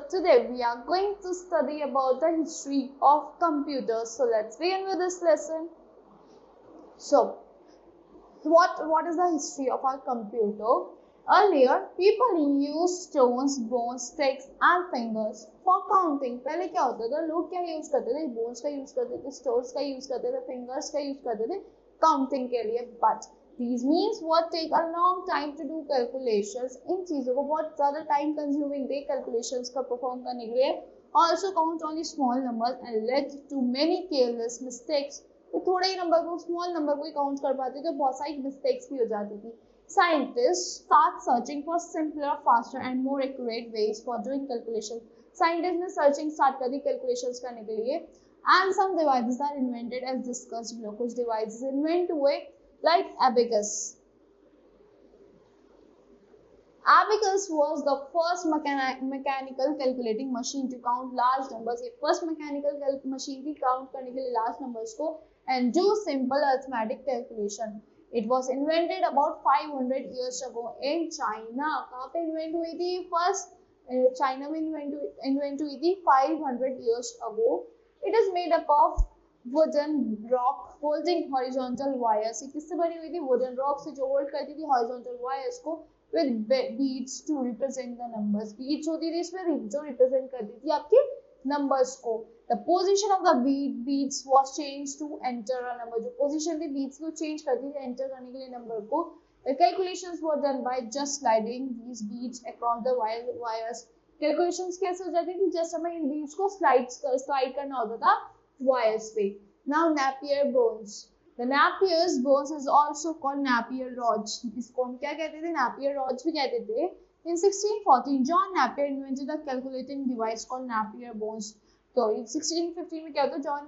today we are going to study about the history of computers. So let's begin with this lesson. So what is the history of our computer? Earlier, people used stones, bones, sticks and fingers for counting. पहले क्या होता था, लोग क्या use करते थे? Bones का use करते थे, स्टोन्स का यूज करते थे, फिंगर्स का यूज करते थे काउंटिंग के लिए. But these means what take a long time to do calculations. इन चीजों को बहुत ज्यादा टाइम कंज्यूमिंग थे calculations का परफॉर्म करने के लिए. Also count only small numbers and led to many careless mistakes. तो थोड़े ही नंबर को, स्मॉल नंबर को ही काउंट कर पाते तो बहुत सारी मिस्टेक्स भी हो जाती थी. Scientists start searching for simpler, faster and more accurate ways for doing calculations. Scientists ने searching start कर दी calculations करने के लिए. And some devices are invented as discussed below. कुछ devices invent हुए like abacus. Abacus was the first mechanical calculating machine to count large numbers. ये first mechanical machine थी count करने के लिए large numbers को and do simple arithmetic calculation. It was invented about 500 years ago in China. कहाँ पे invent हुई थी? First China में invent हुई थी 500 years ago. It is made up of wooden rock holding horizontal wires. ये किससे बनी हुई थी? wooden rock से जो hold करती थी horizontal wires को with beads to represent the numbers. beads होती थी इसमें जो represent करती थी आपके numbers को. The position of the beads was changed to enter a number. जो position थी beads को change करती थी enter करने के लिए number को. The calculations were done by just sliding these beads across the wires. Calculations कैसे हो जाती थी? just हमें इन beads को slide करना होता था wires पे. Now Napier bones. The Napier's bones is also called Napier rods. इसको हम क्या कहते थे? Napier rods भी कहते थे. In 1614, John Napier invented a calculating device called Napier bones. तो 1615 में क्या होता? John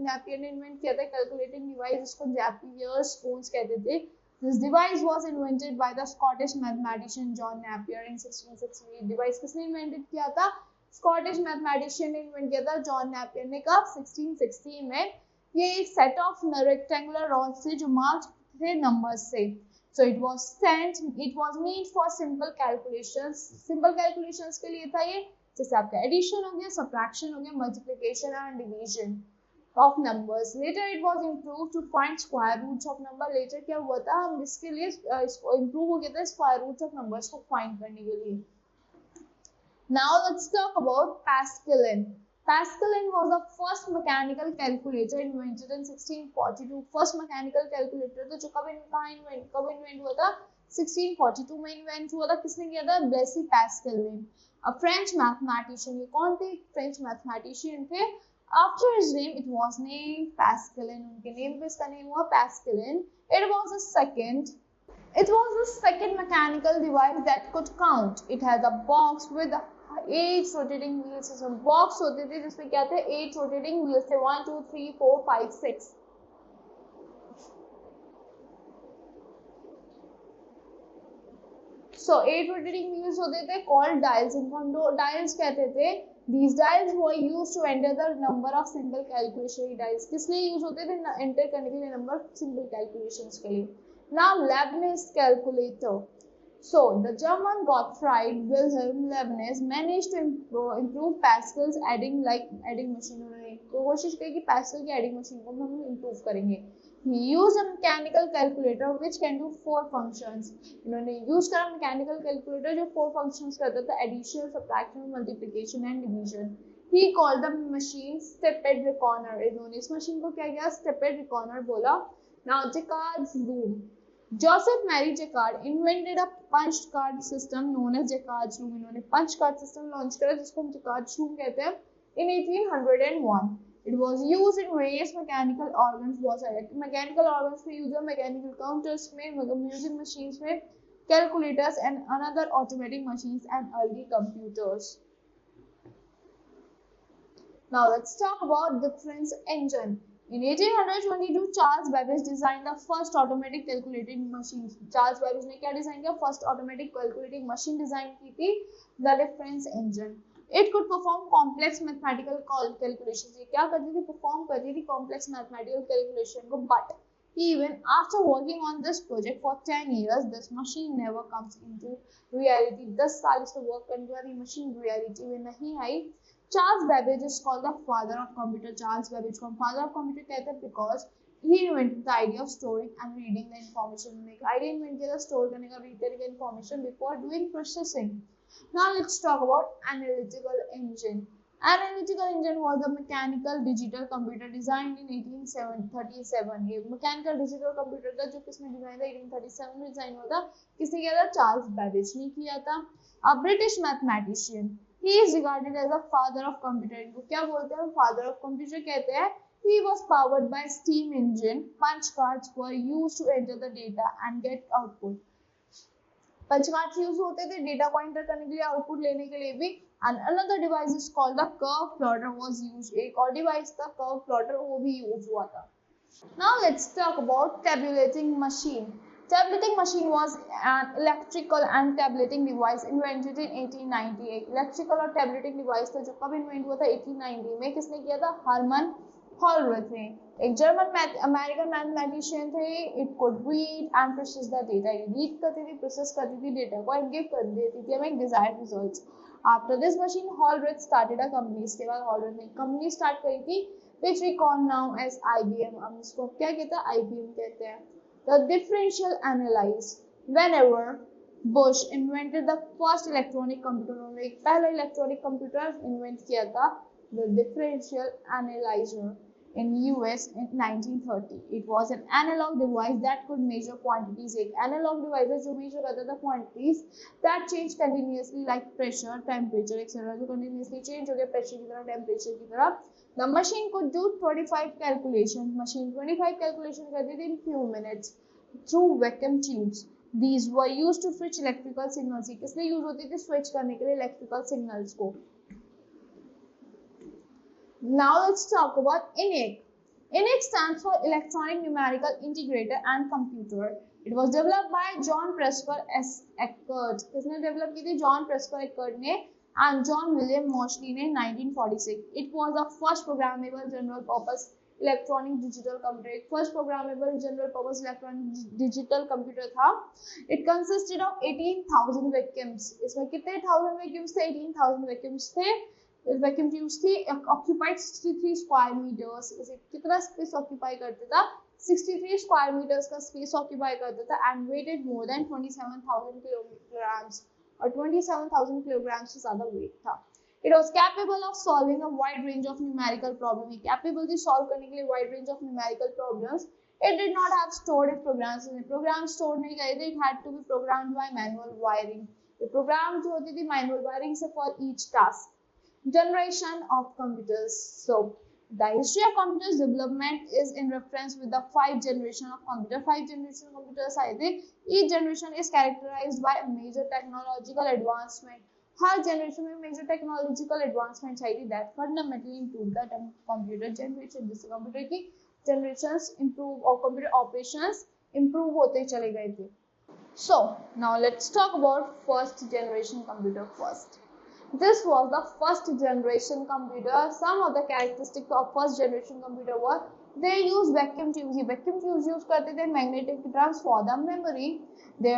Napier ने invent किया था calculating device जिसको Napier's bones कहते थे. This device was invented by the Scottish mathematician John Napier in 1668. Device किसने invented किया था? स्कॉटिश मैथमेटिशियन ने इन्वेंट किया था जॉन नैपियर ने. कब? 1660 में. ये एक सेट ऑफ रेक्टेंगुलर रॉड्स थे जो मार्क्ड थे नंबर्स से. So it was made for simple calculations. Simple calculations के लिए था ये, जैसे आपका एडिशन हो गया, सब्ट्रैक्शन हो गया, multiplication and division of numbers. Later it was improved to find square roots of number. Later क्या हुआ था? हम इसके लिए इसको इम्प्रूव हो गया था स्क्वायर रूट्स ऑफ नंबर्स को फाइंड करने के लिए. Now let's talk about Pascalin. Pascalin was the first mechanical calculator invented in 1642. First mechanical calculator तो जो कब इन्वेंट हुआ था? 1642 में इन्वेंट हुआ था. किसने किया था? ब्लेसी पैस्कल ने. A French mathematician. ये कौन थे? French mathematician थे. After his name it was named Pascalin. उनके नेम पे इसका नेम हुआ Pascalin. It was the second mechanical device that could count. It has a box with 8 rotating wheels. So box होते थे जिसमें क्या थे? 8 rotating wheels थे. 1 2 3 4 5 6. So 8 rotating wheels होते थे called dials. इनको हम dials कहते थे. These dials were used to enter the number of simple calculation. dials किस लिए यूज होते थे? enter करने के लिए नंबर simple calculations के लिए. Now Leibniz calculator. So the German Gottfried Wilhelm Leibniz managed to improve Pascal's adding machine. उन्होंने कोशिश की कि Pascal की adding machine को हम improve करेंगे. He used a mechanical calculator which can do 4 functions. इन्होंने use करा mechanical calculator जो 4 functions करता था: addition, subtraction, multiplication and division. He called the machine stepper reckoner. इन्होंने इस machine को क्या किया? stepper reckoner बोला. Now Jacquard's loom. Joseph Mary Jacquard invented a punch card system known as Jacquard's loom. इन्होंने punch card system launch करा जिसको हम Jacquard's loom कहते हैं. In 1801, it was used in various mechanical organs. बहुत सारे mechanical organs में use है, mechanical counters में, music machines में, calculators and another automatic machines and early computers. Now let's talk about difference engine. In 1822, Charles Babbage designed the first automatic calculating machine. Charles Babbage ने क्या design किया? First automatic calculating machine design की थी, the difference engine. It could perform complex mathematical calculations. ये क्या करती थी? Perform करती थी complex mathematical calculation को, but Even after working on this project for 10 years, this machine never comes into reality. 10 साल इसको work करने के बाद ये machine reality में नहीं आई. Charles Babbage is called the father of computer. Charles Babbage को हम father of computer कहते हैं because he invented the idea of storing and reading the information. एक idea invent किया था store करने का, read करने का information before doing processing. Now let's talk about analytical engine. Analytical engine was a mechanical digital computer designed in 1837. ये mechanical digital computer था जो किसने डिजाइन था 1837 में डिजाइन हुआ था. किसने किया था? चार्ल्स बैबेज ने किया था. A British mathematician. He is regarded as a father of computer. इनको क्या बोलते हैं? Father of computer कहते हैं. He was powered by steam engine. Punch cards were used to enter the data and get output. Punch cards use होते थे data को enter करने के लिए, आउटपुट लेने के लिए भी. And another device is called the curve plotter was used. एक और डिवाइस था कर्व प्लॉटर, वो भी यूज हुआ था. Now let's talk about tabulating machine. Tabulating machine was an electrical and tabulating device invented in 1898. Electrical और tabulating device था जो कब इन्वेंट हुआ था? 1890 में. किसने किया था? हर्मन हॉलवर्थ ने. एक जर्मन अमेरिकन मैथमेटिशियन थे. It could read and process the data. Read करती थी, प्रोसेस करती थी डेटा को एंड गिव कर देती थी हमें desired results. After this machine Hallworth started a company. इसके बाद हॉलवर्थ ने कंपनी स्टार्ट करी थी which we call now as IBM. हम इसको क्या कहते हैं? IBM कहते हैं. The differential analyze. Whenever Bush invented the first electronic computer, उन्होंने एक पहला इलेक्ट्रॉनिक कंप्यूटर इन्वेंट किया था, the differential analyzer in US in 1930. It was an analog device that could measure quantities. एक analog device है जो measure करता था quantities that change continuously like pressure, temperature, etc. जो continuously change हो गया pressure की तरह, temperature की तरह. The machine could do 25 calculations. Machine 25 calculation करती थी in few minutes through vacuum tubes. These were used to switch electrical signals. किसने use होती थी switch करने के लिए electrical signals को. Now let's talk about ENIAC. ENIAC stands for Electronic Numerical Integrator and Computer. It was developed by John Presper S. Eckert. किसने develop की थी? John Presper Eckert ने and John William Moseley ने 1946. It was the first programmable general purpose electronic digital computer. First programmable general purpose electronic digital computer था. It consisted of 18,000 vacuums. इसमें कितने 1000 vacuums थे? 18,000 vacuums थे. Vacuum tubes थी. Occupied 63 square metres. इसे कितना space occupy करता था? 63 स्क्वायर मीटर्स का स्पेस ऑक्यूपाई करता था and weighted more than 27,000 kilograms. और 27,000 किलोग्राम से ज्यादा वेट था. It was capable of solving a wide range of numerical problem. ये कैपेबल थी सॉल्व करने के लिए wide range of numerical problems. It did not have stored it programs. Program store नहीं करे थे. It had to be programmed by manual wiring. ये program जो होती थी मैनुअल वायरिंग से for each task. Generation of computers. So the history of computers development is in reference with the 5 generation of computer. 5 generation of computers आए थे. Each generation is characterized by a major technological advancement. Her generation में major technological advancement आई थी that fundamentally improve the computer generation. जिससे computer की generations improve और computer operations improve होते चले गए थे. So now let's talk about first generation computer first. This was the first generation computer. Some of the characteristics of first generation computer were they use vacuum tubes. Vacuum tubes use करते थे magnetic drums for the memory. They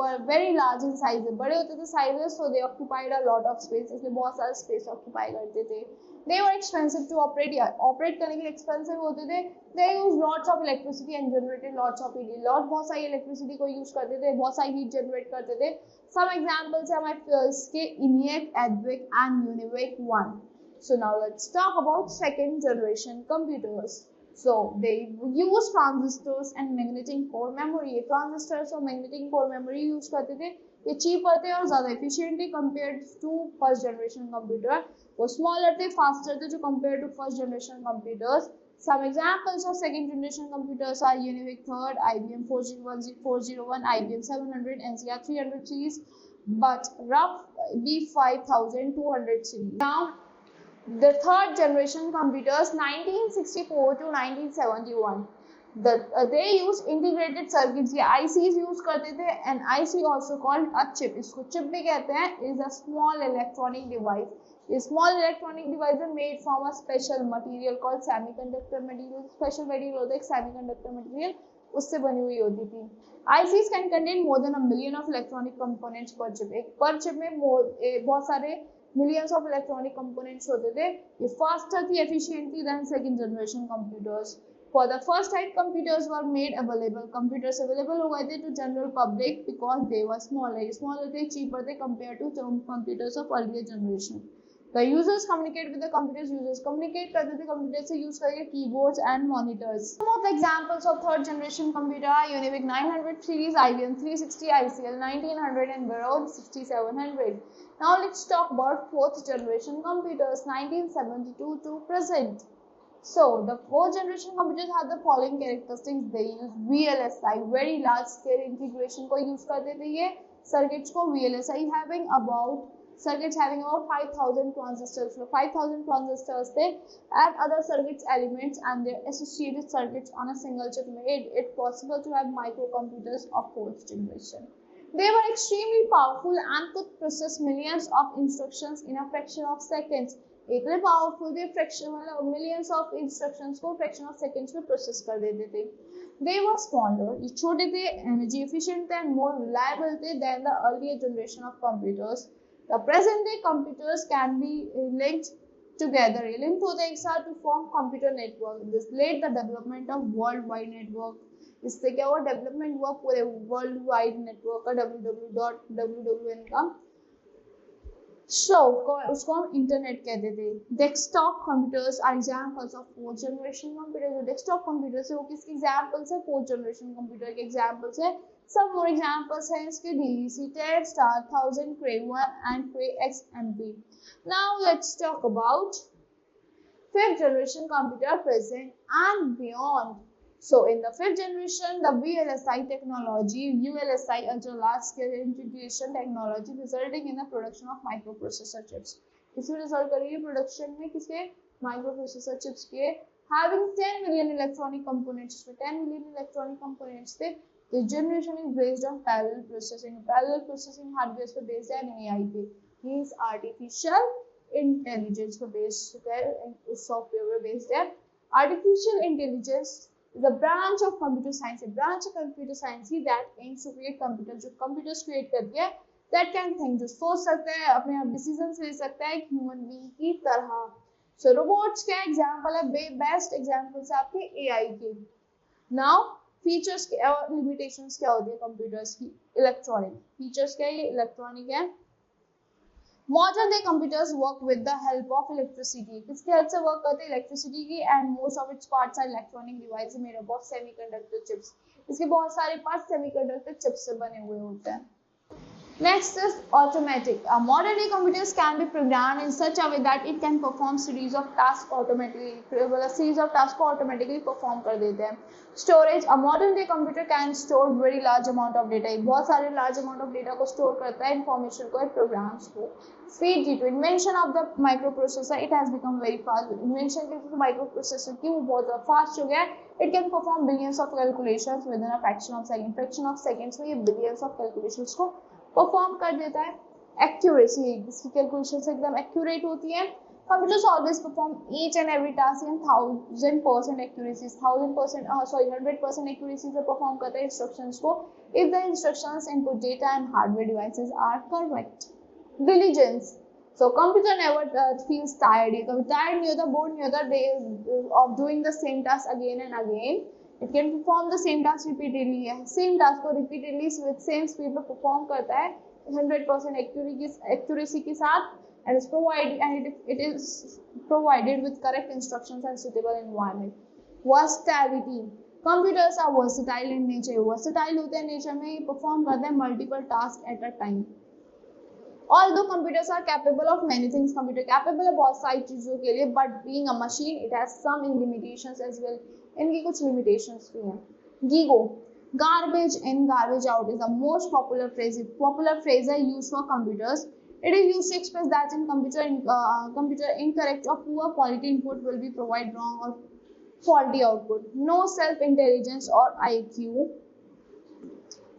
were very large in size. बड़े होते थे sizes, so they occupied a lot of space. इसलिए बहुत सारा space occupy करते थे. They were expensive to operate. Operate करने के लिए expensive होते थे. They use lots of electricity and generated lots of heat. बहुत सारी electricity को use करते थे, बहुत सारी heat generate करते थे. Some examples are my के ENIAC, ADVIC and UNIVAC 1. So now let's talk about second generation computers. So they use transistors and magnetic core memory. ये transistors और magnetic core memory use करते थे. ये cheaper थे और ज़्यादा efficient थे compared to first generation computer. वो smaller थे, faster थे जो compared to first generation computers. Some examples of second generation computers are UNIVAC 3rd, IBM 401, IBM 700, NCR 300 series, but rough B5200 series. Now, the third generation computers 1964 to 1971. They use integrated circuits. ये ICs use करते थे. An IC also called a chip. इसको chip भी कहते हैं. Is a small electronic device. A small electronic device are made from a special material called semiconductor material. Special material होता है एक semiconductor material, उससे बनी हुई होती थी. ICs can contain more than a million of electronic components per chip. एक per chip में बहुत सारे millions of electronic components होते थे. ये faster थी, efficient थी than second generation computers. For the first time, computers were made available. Computers available हो गए थे to general public because they were smaller. Smaller थे, cheaper थे compared to computers of earlier generation. The users communicate with the computers. Users communicate करते थे computers से use करके keyboards and monitors. Some of the examples of third generation computer are Univic 900 series, IBM 360, ICL 1900, and Barrow 6700. Now let's talk about fourth generation computers 1972 to present. So the fourth generation computers have the following characteristics. They use VLSI, very large scale integration को use करते थे ये circuits को. VLSI having about 5,000 transistors. 5,000 transistors थे and other circuits elements and their associated circuits on a single chip made it possible to have microcomputers of fourth generation. They were extremely powerful and could process millions of instructions in a fraction of seconds. इतने powerful थे, fraction मतलब millions of instructions को fraction of seconds में process कर देते थे. They were smaller, ये छोटे थे, एनर्जी एफिशिएंट थे, and more reliable थे than the earlier generation of computers. The present day computers can be linked together. ये लिंक होते हैं एक साथ to form computer network. This led the development of worldwide network. इससे क्या हुआ? डेवलपमेंट हुआ पूरे वर्ल्ड वाइड नेटवर्क का, www.wwn का. So, उसको हम इंटरनेट कहते थे. Desktop computers are examples of fourth generation computer. जो डेस्कटॉप कंप्यूटर्स है वो किसके एग्जांपल्स है? फोर्थ जनरेशन कंप्यूटर के एग्जांपल्स है. सब मोर एग्जांपल्स हैं इसके DEC 10, Star 1000, Cray 1 and Cray XMP. Now let's talk about fifth generation computer present and beyond. So in the fifth generation, the VLSI technology, ULSI ultra large scale integration technology resulting in the production of microprocessor chips. इसमें result करेगी production में किसके? Microprocessor chips के. Having 10 million electronic components, 10 million electronic components थे. This generation is based on parallel processing. Parallel processing hardware पे based है AI पे. Means artificial intelligence पे based है, software पे based है. Artificial intelligence is a branch of computer science. A branch of computer science he that aims to create computers, जो computers create करती है, that can think, जो सोच सकता है, अपने आप decisions ले सकता है human being की तरह. So robots क्या example है? Best examples है आपके AI के. Now features के और limitations क्या होती है computers की? Electronic features क्या है? ये electronic है. Modern day computers work with the help of electricity. किसकी हेल्प से वर्क करते हैं? इलेक्ट्रिसिटी की. and most of its parts are electronic devices made up of semiconductor chips. इसके बहुत सारे पार्ट्स सेमीकंडक्टर चिप्स से बने हुए होते हैं. Next is automatic. Modern day computers can be programmed in such a way that it can perform series of tasks automatically. Series of tasks को automatically perform कर देते हैं. Storage. A modern day computer can store very large amount of data. बहुत सारे large amount of data को store करता है, information को, programs को. Speed. due to invention of the microprocessor, it has become very fast. Invention के microprocessor की वो बहुत fast हो गया है. It can perform billions of calculations within a fraction of second. Fraction of seconds में ये billions of calculations को परफॉर्म कर देता है. एक्यूरेसी, इसकी कैलकुलेशंस एकदम एक्यूरेट होती है. Computers always perform each and every task in 1000% accuracy. 100% accuracy से परफॉर्म करता है इंस्ट्रक्शंस को if the instructions input data and hardware devices are correct. Diligence. So computer never feels tired. ये कभी tired नहीं होता, bored नहीं होता of doing the same task again and again. It can perform the same task repeatedly. Same task को repeatedly with same speed पे perform करता है 100% accuracy के साथ, and it is provided with correct instructions and suitable environment. Versatility. Computers are versatile in nature. Versatile होते हैं nature में, perform करते हैं multiple tasks at a time. Although computers are capable of many things, computer capable है बहुत सारी चीजों के लिए, but being a machine, it has some limitations as well. इनकी कुछ limitations भी हैं. Gigo. Garbage in, garbage out is the most popular phrase. Popular phrase है used for computers. It is used to express that in computer incorrect or poor quality input will be provide wrong or faulty output. No self-intelligence or IQ.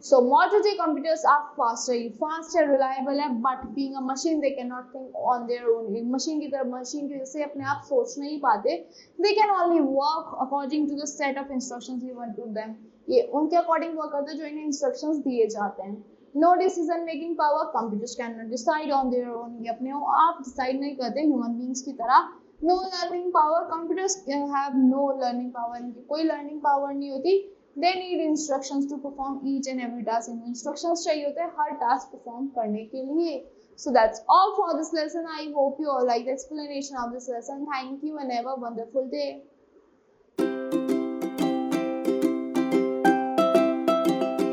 So modern day computers are faster, reliable है, but being a machine they cannot think on their own. एक machine की तरह machine की वजह से अपने आप सोच नहीं पाते. They can only work according to the set of instructions given to them. ये उनके according work करते हैं जो इन्हें instructions दिए जाते हैं. No decision making power, computers cannot decide on their own. ये अपने आप decide नहीं करते human beings की तरह. No learning power, computers have no learning power. इनकी कोई learning power नहीं होती. They need instructions to perform each and every task. इनको instructions चाहिए होते हैं हर task perform करने के लिए. So that's all for this lesson. I hope you all like the explanation of this lesson. Thank you and have a wonderful day.